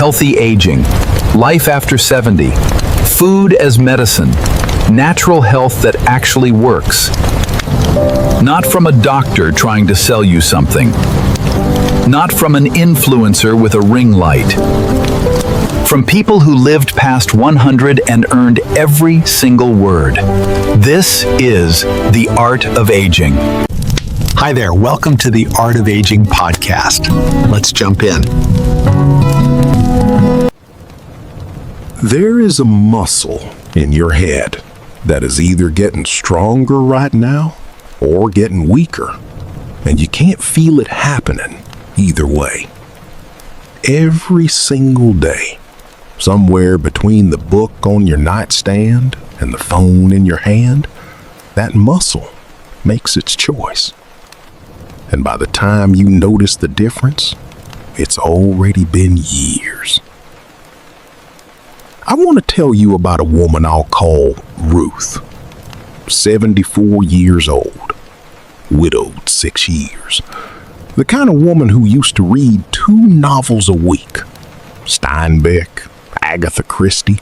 healthy aging, life after 70, food as medicine, natural health that actually works. Not from a doctor trying to sell you something. Not from an influencer with a ring light. From people who lived past 100 and earned every single word. This is The Art of Aging. Hi there, welcome to the Art of Aging podcast. Let's jump in. There is a muscle in your head that is either getting stronger right now or getting weaker, and you can't feel it happening either way. Every single day, somewhere between the book on your nightstand and the phone in your hand, that muscle makes its choice. And by the time you notice the difference, it's already been years. I want to tell you about a woman I'll call Ruth, 74 years old, widowed 6 years. The kind of woman who used to read 2 novels a week, Steinbeck, Agatha Christie,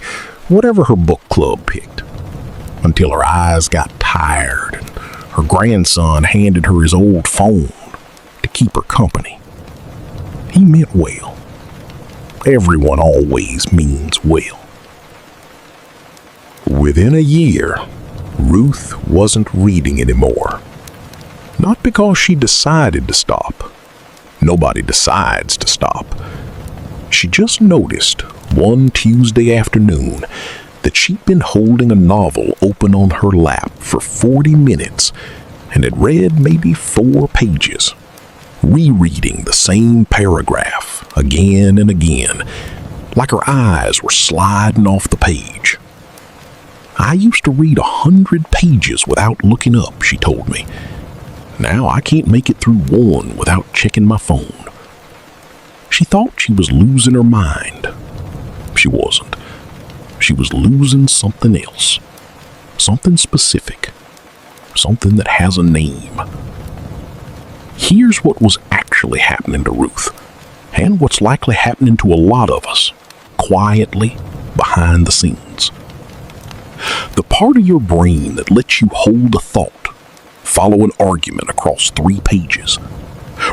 whatever her book club picked, until her eyes got tired and her grandson handed her his old phone to keep her company. He meant well. Everyone always means well. Within a year, Ruth wasn't reading anymore. Not because she decided to stop. Nobody decides to stop. She just noticed one Tuesday afternoon that she'd been holding a novel open on her lap for 40 minutes and had read maybe 4 pages, rereading the same paragraph again and again, like her eyes were sliding off the page. I used to read 100 pages without looking up, she told me. Now I can't make it through one without checking my phone. She thought she was losing her mind. She wasn't. She was losing something else. Something specific. Something that has a name. Here's what was actually happening to Ruth, and what's likely happening to a lot of us, quietly behind the scenes. The part of your brain that lets you hold a thought, follow an argument across 3 pages.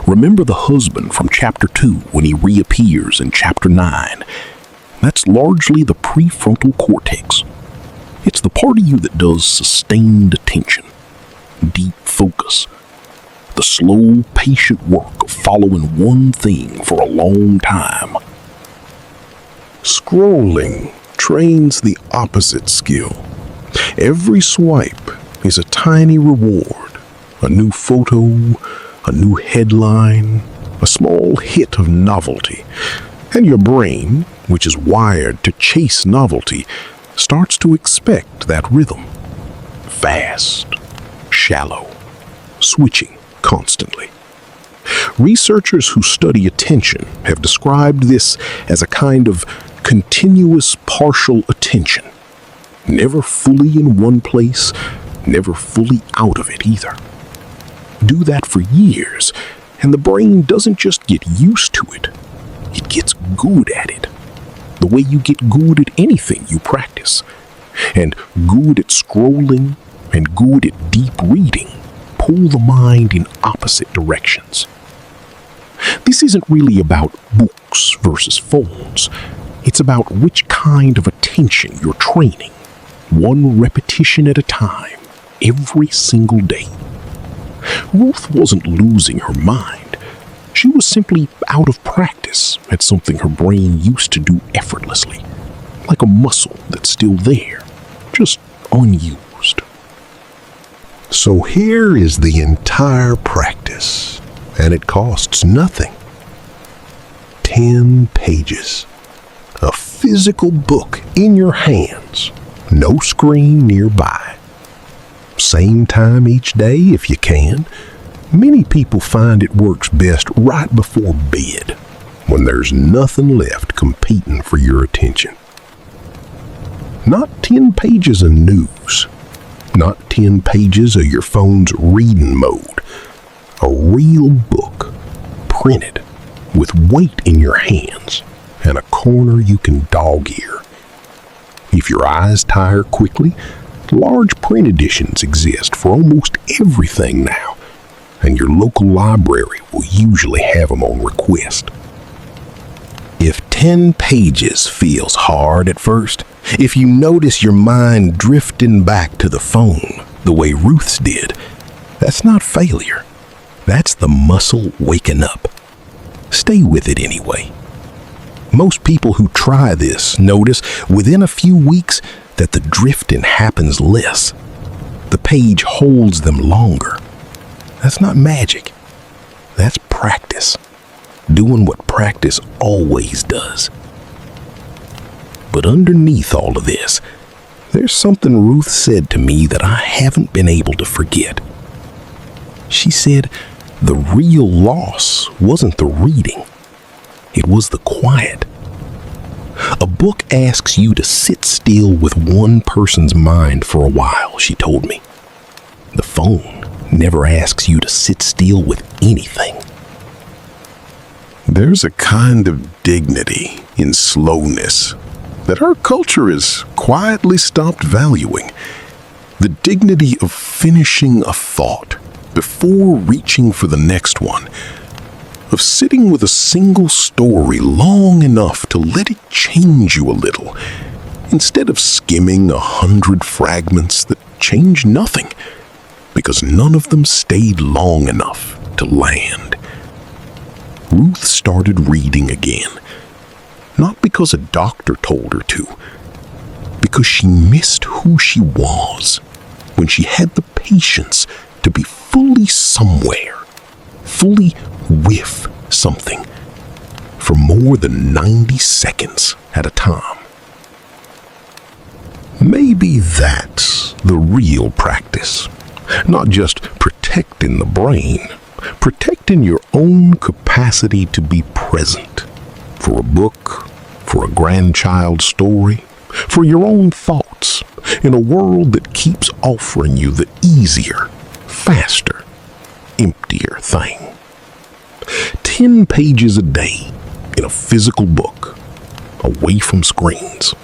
Remember the husband from chapter 2 when he reappears in chapter 9. That's largely the prefrontal cortex. It's the part of you that does sustained attention, deep focus, the slow, patient work of following one thing for a long time. Scrolling trains the opposite skill. Every swipe is a tiny reward, a new photo, a new headline, a small hit of novelty. And your brain, which is wired to chase novelty, starts to expect that rhythm. Fast, shallow, switching constantly. Researchers who study attention have described this as a kind of continuous partial attention. Never fully in one place, never fully out of it either. Do that for years, and the brain doesn't just get used to it, it gets good at it. The way you get good at anything you practice. And good at scrolling and good at deep reading pull the mind in opposite directions. This isn't really about books versus phones. It's about which kind of attention you're training, one repetition at a time, every single day. Ruth wasn't losing her mind. She was simply out of practice at something her brain used to do effortlessly, like a muscle that's still there, just unused. So here is the entire practice, and it costs nothing. 10 pages. A physical book in your hands, no screen nearby. Same time each day if you can. Many people find it works best right before bed, when there's nothing left competing for your attention. Not 10 pages of news, not 10 pages of your phone's reading mode. A real book, printed, with weight in your hands, and a corner you can dog ear. If your eyes tire quickly, large print editions exist for almost everything now, and your local library will usually have them on request. If 10 pages feels hard at first, if you notice your mind drifting back to the phone the way Ruth's did, that's not failure. That's the muscle waking up. Stay with it anyway. Most people who try this notice within a few weeks that the drifting happens less. The page holds them longer. That's not magic. That's practice. Doing what practice always does. But underneath all of this, there's something Ruth said to me that I haven't been able to forget. She said the real loss wasn't the reading. It was the quiet. A book asks you to sit still with one person's mind for a while, she told me. The phone never asks you to sit still with anything. There's a kind of dignity in slowness that our culture has quietly stopped valuing. The dignity of finishing a thought before reaching for the next one, of sitting with a single story long enough to let it change you a little, instead of skimming 100 fragments that change nothing, because none of them stayed long enough to land. Ruth started reading again, not because a doctor told her to, because she missed who she was when she had the patience to be fully somewhere, fully with something, for more than 90 seconds at a time. Maybe that's the real practice, not just protecting the brain, protecting your own capacity to be present for a book, for a grandchild's story, for your own thoughts in a world that keeps offering you the easier, faster, emptier thing. 10 pages a day in a physical book, away from screens.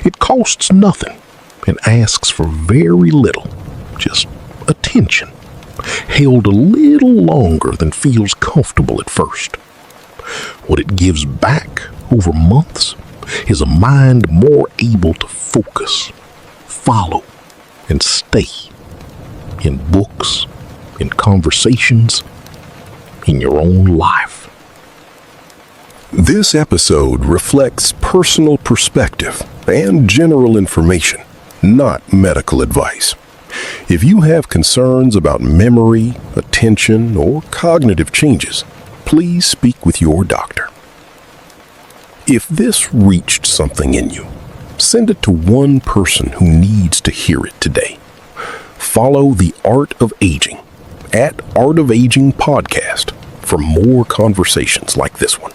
It costs nothing and asks for very little, just attention, held a little longer than feels comfortable at first. What it gives back over months is a mind more able to focus, follow, and stay in books, in conversations, in your own life. This episode reflects personal perspective and general information, not medical advice. If you have concerns about memory, attention, or cognitive changes, please speak with your doctor. If this reached something in you, send it to one person who needs to hear it today. Follow The Art of Aging at Art of Aging Podcast for more conversations like this one.